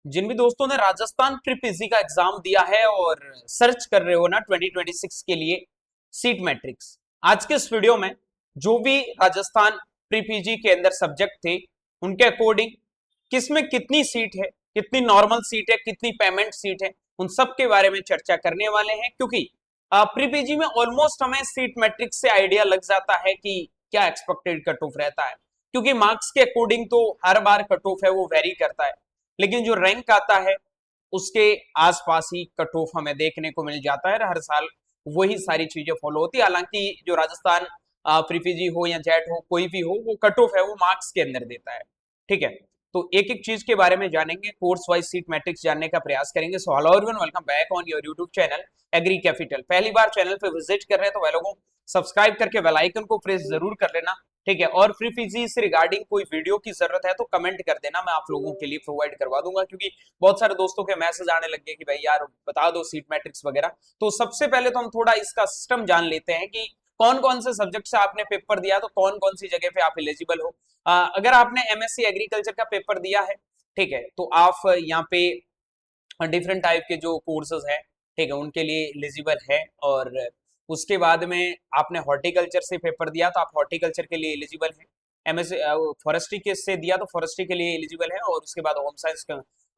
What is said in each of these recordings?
जिन भी दोस्तों ने राजस्थान प्री पीजी का एग्जाम दिया है और सर्च कर रहे हो ना 2026 के लिए सीट मैट्रिक्स, आज के इस वीडियो में जो भी राजस्थान प्री पीजी के अंदर सब्जेक्ट थे उनके अकॉर्डिंग किसमें कितनी सीट है, कितनी नॉर्मल सीट है, कितनी पेमेंट सीट है, उन सब के बारे में चर्चा करने वाले हैं। क्योंकि प्री पीजी में ऑलमोस्ट हमें सीट मैट्रिक्स से आइडिया लग जाता है कि क्या एक्सपेक्टेड कट ऑफ रहता है, क्योंकि मार्क्स के अकॉर्डिंग तो हर बार कट ऑफ है वो वेरी करता है, लेकिन जो रैंक आता है उसके आसपास ही कट ऑफ हमें देखने को मिल जाता है। हर साल वही सारी चीजें फॉलो होती है। हालांकि जो राजस्थान प्री पीजी हो या जेट हो, कोई भी हो, वो कट ऑफ है वो मार्क्स के अंदर देता है। ठीक है, तो एक एक चीज के बारे में जानेंगे, कोर्स वाइज सीट मैट्रिक्स जानने का प्रयास करेंगे। So hello everyone, welcome back on your YouTube channel Agri Capital. पहली बार चैनल पे विजिट कर रहे हैं तो वह लोगों सब्सक्राइब करके बेल आइकन को प्रेस जरूर कर लेना। ठीक है, और फ्री पीजी से रिगार्डिंग कोई वीडियो की जरूरत है तो कमेंट कर देना, मैं आप लोगों के लिए प्रोवाइड करवा दूंगा। क्योंकि बहुत सारे दोस्तों के मैसेज आने लग गए कि भाई यार बता दो सीट मैट्रिक्स वगैरह। तो सबसे पहले तो हम थोड़ा इसका सिस्टम जान लेते हैं कि कौन कौन से सब्जेक्ट से आपने पेपर दिया, तो कौन कौन सी जगह पे आप एलिजिबल हो। अगर आपने एमएससी एग्रीकल्चर का पेपर दिया है, ठीक है, तो आप यहाँ पे डिफरेंट टाइप के जो कोर्सेज है, ठीक है, उनके लिए एलिजिबल है। और उसके बाद में आपने हॉर्टिकल्चर से पेपर दिया तो आप हॉर्टिकल्चर के लिए एलिजिबल है। एमएससी फॉरेस्ट्री के से दिया तो फॉरेस्ट्री के लिए एलिजिबल है। और उसके बाद होम साइंस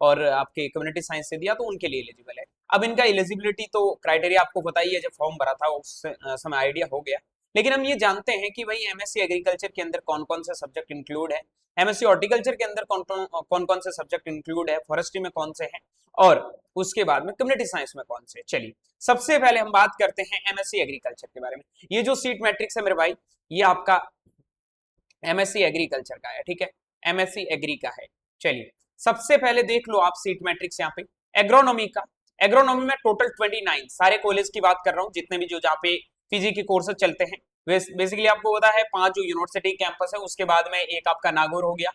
और आपके कम्युनिटी साइंस से दिया तो उनके लिए एलिजिबल है। अब इनका एलिजिबिलिटी तो क्राइटेरिया आपको पता ही है, जब फॉर्म भरा था उस समय आइडिया हो गया। लेकिन हम ये जानते हैं कि भाई एमएससी एग्रीकल्चर के अंदर कौन कौन से सब्जेक्ट इंक्लूड है, एमएससी हॉर्टिकल्चर के अंदर कौन कौन से सब्जेक्ट इंक्लूड है, फॉरेस्ट्री में कौन से हैं, और उसके बाद में कम्युनिटी साइंस में कौन से। चलिए सबसे पहले हम बात करते हैं एमएससी एग्रीकल्चर के बारे में। ये जो सीट मैट्रिक्स है मेरे भाई, ये आपका एमएससी एग्रीकल्चर का है। ठीक है, एमएससी एग्री का है। चलिए सबसे पहले देख लो आप सीट मैट्रिक्स यहाँ पे एग्रोनॉमी का। एग्रोनॉमी में टोटल 29 सारे कॉलेज की बात कर रहा हूँ, जितने भी जो जहाँ पे पीजी के कोर्सेज चलते हैं। बेसिकली आपको पता है 5 जो यूनिवर्सिटी कैंपस है, उसके बाद में एक आपका नागौर हो गया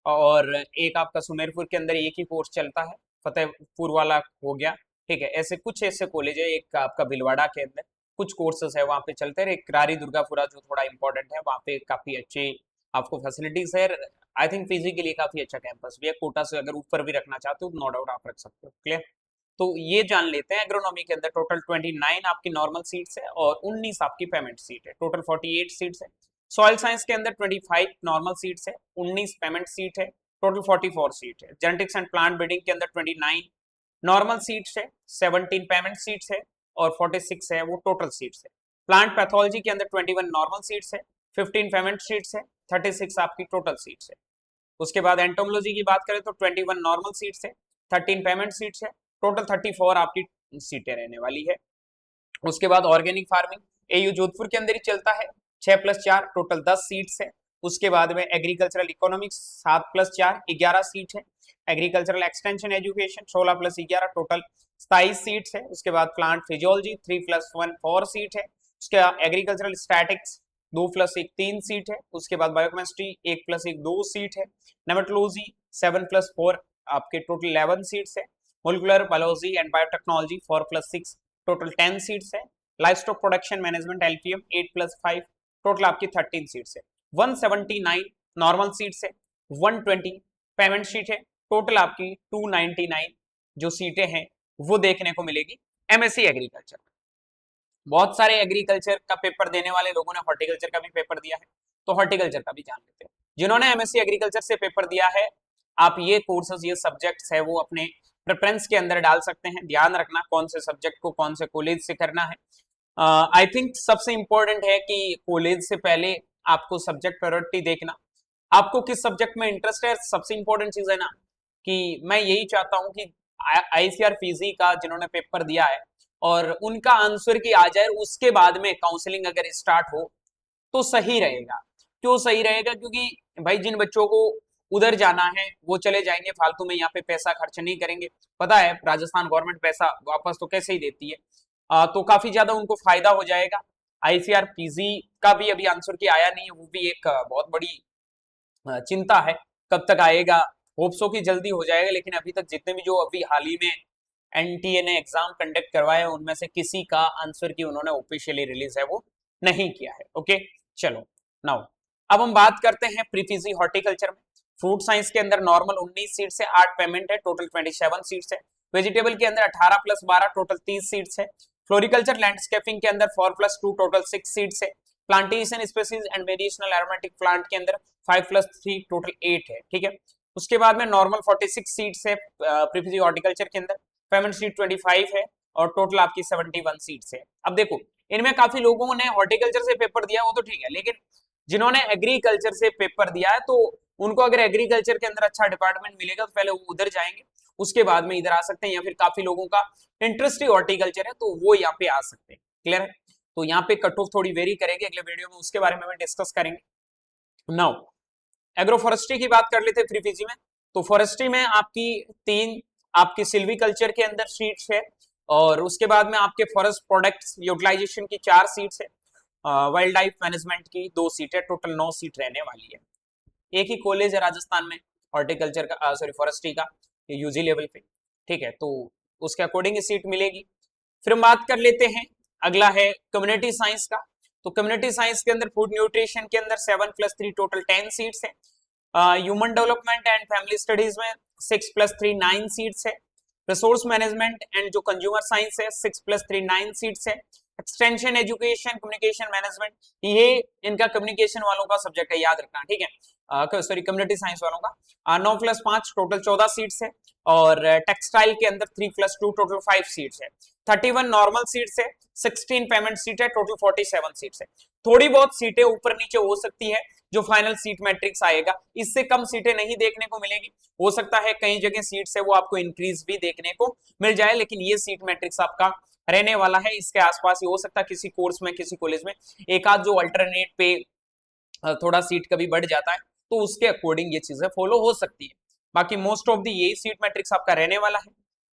और एक आपका सुमेरपुर के अंदर एक ही कोर्स चलता है, फतेहपुर वाला हो गया। ठीक है, ऐसे कुछ ऐसे कॉलेज है, एक आपका भिलवाड़ा के अंदर कुछ कोर्सेज है वहाँ पे चलते हैं। एक रारी दुर्गापुरा जो थोड़ा इंपॉर्टेंट है, वहाँ पे काफी अच्छे आपको फैसिलिटीज है। आई थिंक पीजी के लिए काफी अच्छा कैंपस भी है। कोटा से अगर ऊपर भी रखना चाहते हो नो डाउट आप रख सकते हो। क्लियर, तो ये जान लेते हैं एग्रोनॉमी के अंदर टोटल 29 आपकी नॉर्मल सीट्स है और 19 आपकी पेमेंट सीट है, टोटल 48 सीट्स है। सॉइल साइंस के अंदर 25 नॉर्मल सीट्स है, 19 पेमेंट सीट है, टोटल 44 सीट है। जेनेटिक्स एंड प्लांट ब्रीडिंग के अंदर 29 नॉर्मल सीट्स है, 17 पेमेंट सीट्स है और 46 है वो टोटल सीट्स है। प्लांट पैथोलॉजी के अंदर 21 नॉर्मल सीट्स है, 15 पेमेंट सीट्स है, 36 आपकी टोटल सीट्स है। उसके बाद एंटोमोलॉजी की बात करें तो 21 नॉर्मल सीट्स है, 13 पेमेंट सीट्स है, टोटल 34 आपकी सीटें रहने वाली है। उसके बाद ऑर्गेनिक फार्मिंग एयू जोधपुर के अंदर ही चलता है, 6+4 टोटल 10 सीट्स है। उसके बाद में एग्रीकल्चरल इकोनॉमिक्स 7+4 11 सीट है। Agricultural extension education 16+11 total 27 seats है। उसके बाद प्लांट फिजियोलॉजी 3+1 4 सीट है। उसके बाद एग्रीकल्चरल स्टैटिक्स 2+1 3 सीट है। उसके बाद बायोकेमिस्ट्री 1+1 2 सीट है। नेमेटोलॉजी 7+4 आपके टोटल 11 सीट्स है। Molecular biology and biotechnology 4+6 total 10 seats है। Life stock production management LPM 8+5 total आपकी 13 सीट्स है। 179 नॉर्मल सीट्स है, 120 पेमेंट सीट है, टोटल आपकी 299 जो सीटें हैं वो देखने को मिलेगी एमएससी एग्रीकल्चर में। बहुत सारे एग्रीकल्चर का पेपर देने वाले लोगों ने हॉर्टिकल्चर का भी पेपर दिया है, तो हॉर्टिकल्चर का भी जान लेते हैं। जिन्होंने एमएससी एग्रीकल्चर से पेपर दिया है, आप ये कोर्सेज ये सब्जेक्ट्स है वो अपने प्रेफरेंस के अंदर डाल सकते हैं। ध्यान रखना कौन से सब्जेक्ट को कौन से कॉलेज से करना है। आई थिंक सबसे इंपॉर्टेंट है कि कॉलेज से पहले आपको सब्जेक्ट प्रायोरिटी देखना, आपको किस सब्जेक्ट में इंटरेस्ट है। सबसे इंपॉर्टेंट चीज है ना कि मैं यही चाहता हूं कि आईसीआर पीजी का जिन्होंने पेपर दिया है और उनका आंसर की आ जाए, उसके बाद में काउंसलिंग अगर स्टार्ट हो तो सही रहेगा। क्यों सही रहेगा? क्योंकि भाई जिन बच्चों को उधर जाना है वो चले जाएंगे, फालतू में यहाँ पे पैसा खर्च नहीं करेंगे। पता है राजस्थान गवर्नमेंट पैसा वापस तो कैसे ही देती है, तो काफी ज्यादा उनको फायदा हो जाएगा। आईसीआर पीजी का भी अभी आंसर की आया नहीं है, वो भी एक बहुत बड़ी चिंता है, कब तक आएगा। होप्सो की जल्दी हो जाएगा, लेकिन अभी तक जितने भी जो अभी हाल ही में एनटीए ने एग्जाम कंडक्ट करवाए उनमें से किसी का आंसर की उन्होंने ऑफिशियली रिलीज है वो नहीं किया है। ओके चलो नाउ अब हम बात करते हैं प्री पीजी हॉर्टिकल्चर में। फ्रूट साइंस के अंदर नॉर्मल 19 सीट्स है, 8 पेमेंट है, टोटल 27 सीट्स है। वेजिटेबल के अंदर 18 + 12 टोटल 30 सीट्स है। फ्लोरिकल्चर लैंडस्केपिंग के अंदर 4 + 2 टोटल 6 सीट्स है। Plantation species and medicinal aromatic plant के अंदर 5 + 3 टोटल 8 है, ठीक है। उसके बाद में नॉर्मल 46 सीट्स है प्रीफिजी हॉर्टिकल्चर के अंदर, पेमेंट सीट 25 है और टोटल आपकी 71 सीट्स है। अब देखो इनमें काफी लोगों ने हॉर्टिकल्चर से पेपर दिया वो तो ठीक है, लेकिन जिन्होंने एग्रीकल्चर से पेपर दिया है तो उनको अगर एग्रीकल्चर के अंदर अच्छा डिपार्टमेंट मिलेगा तो पहले वो उधर जाएंगे, उसके बाद में इधर आ सकते हैं, या फिर काफी लोगों का इंटरेस्ट ही हॉर्टिकल्चर है तो वो यहाँ पे आ सकते हैं। क्लियर है? तो यहाँ पे कट ऑफ थोड़ी वेरी करेगी, अगले वीडियो में उसके बारे में डिस्कस करेंगे। नाउ एग्रो फॉरेस्ट्री की बात कर लेते हैं प्रीपीजी में। तो फॉरेस्ट्री में आपकी 3 आपकी सिल्वीकल्चर के अंदर सीट्स है और उसके बाद में आपके फॉरेस्ट प्रोडक्ट्स यूटिलाइजेशन की 4 सीट्स है, वाइल्ड लाइफ मैनेजमेंट की 2 सीट है, टोटल 9 सीट रहने वाली है। एक ही कॉलेज है राजस्थान में हॉर्टिकल्चर का, सॉरी फॉरेस्ट्री का, यूजी लेवल पे, ठीक है। तो उसके अकॉर्डिंग सीट मिलेगी। फिर हम बात कर लेते हैं, अगला है कम्युनिटी साइंस का। तो कम्युनिटी साइंस के अंदर फूड न्यूट्रिशन के अंदर 7 + 3 टोटल 10 सीट्स है। Human development and family studies में 6 + 3 9 सीट्स है। रिसोर्स मैनेजमेंट एंड जो कंज्यूमर साइंस है 6 + 3 9 सीट्स है। एक्सटेंशन एजुकेशन कम्युनिकेशन मैनेजमेंट, ये इनका कम्युनिकेशन वालों का सब्जेक्ट है, याद रखना, ठीक है। सॉरी कम्युनिटी साइंस वालों का 9 + 5 टोटल 14 सीट्स है और टेक्सटाइल के अंदर 3 + 2 टोटल 5 सीट्स है। 31 नॉर्मल सीट्स है, 16 पेमेंट सीट है, टोटल 47 सीट्स है। थोड़ी बहुत सीटें ऊपर नीचे हो सकती है, जो फाइनल सीट मैट्रिक्स आएगा इससे कम सीटें नहीं देखने को मिलेगी। हो सकता है कई जगह सीट्स है वो आपको इंक्रीज भी देखने को मिल जाए, लेकिन ये सीट मैट्रिक्स आपका रहने वाला है। इसके आसपास ही हो सकता है किसी कोर्स में किसी कॉलेज में एक आध जो अल्टरनेट पे थोड़ा सीट कभी बढ़ जाता है तो उसके अकॉर्डिंग ये चीजें फॉलो हो सकती है। बाकी मोस्ट ऑफ दी यही सीट मैट्रिक्स आपका रहने वाला है।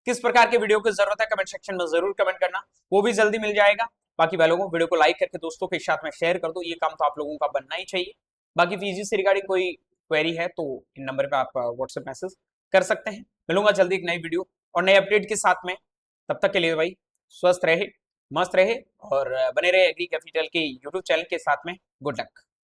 किस प्रकार के वीडियो की जरूरत है कमेंट सेक्शन में जरूर कमेंट करना, वो भी जल्दी मिल जाएगा। बाकी भाई लोगों वीडियो को लाइक करके दोस्तों के साथ में शेयर कर दो, ये काम तो आप लोगों का बनना ही चाहिए। बाकी पीजी से रिगार्डिंग कोई क्वेरी है तो इन नंबर पे आप व्हाट्सएप मैसेज कर सकते हैं। मिलूंगा जल्दी एक नई वीडियो और नए अपडेट के साथ में, तब तक के लिए भाई स्वस्थ रहे, मस्त रहे और बने रहे एग्री कैपिटल के यूट्यूब चैनल के साथ में। Good luck.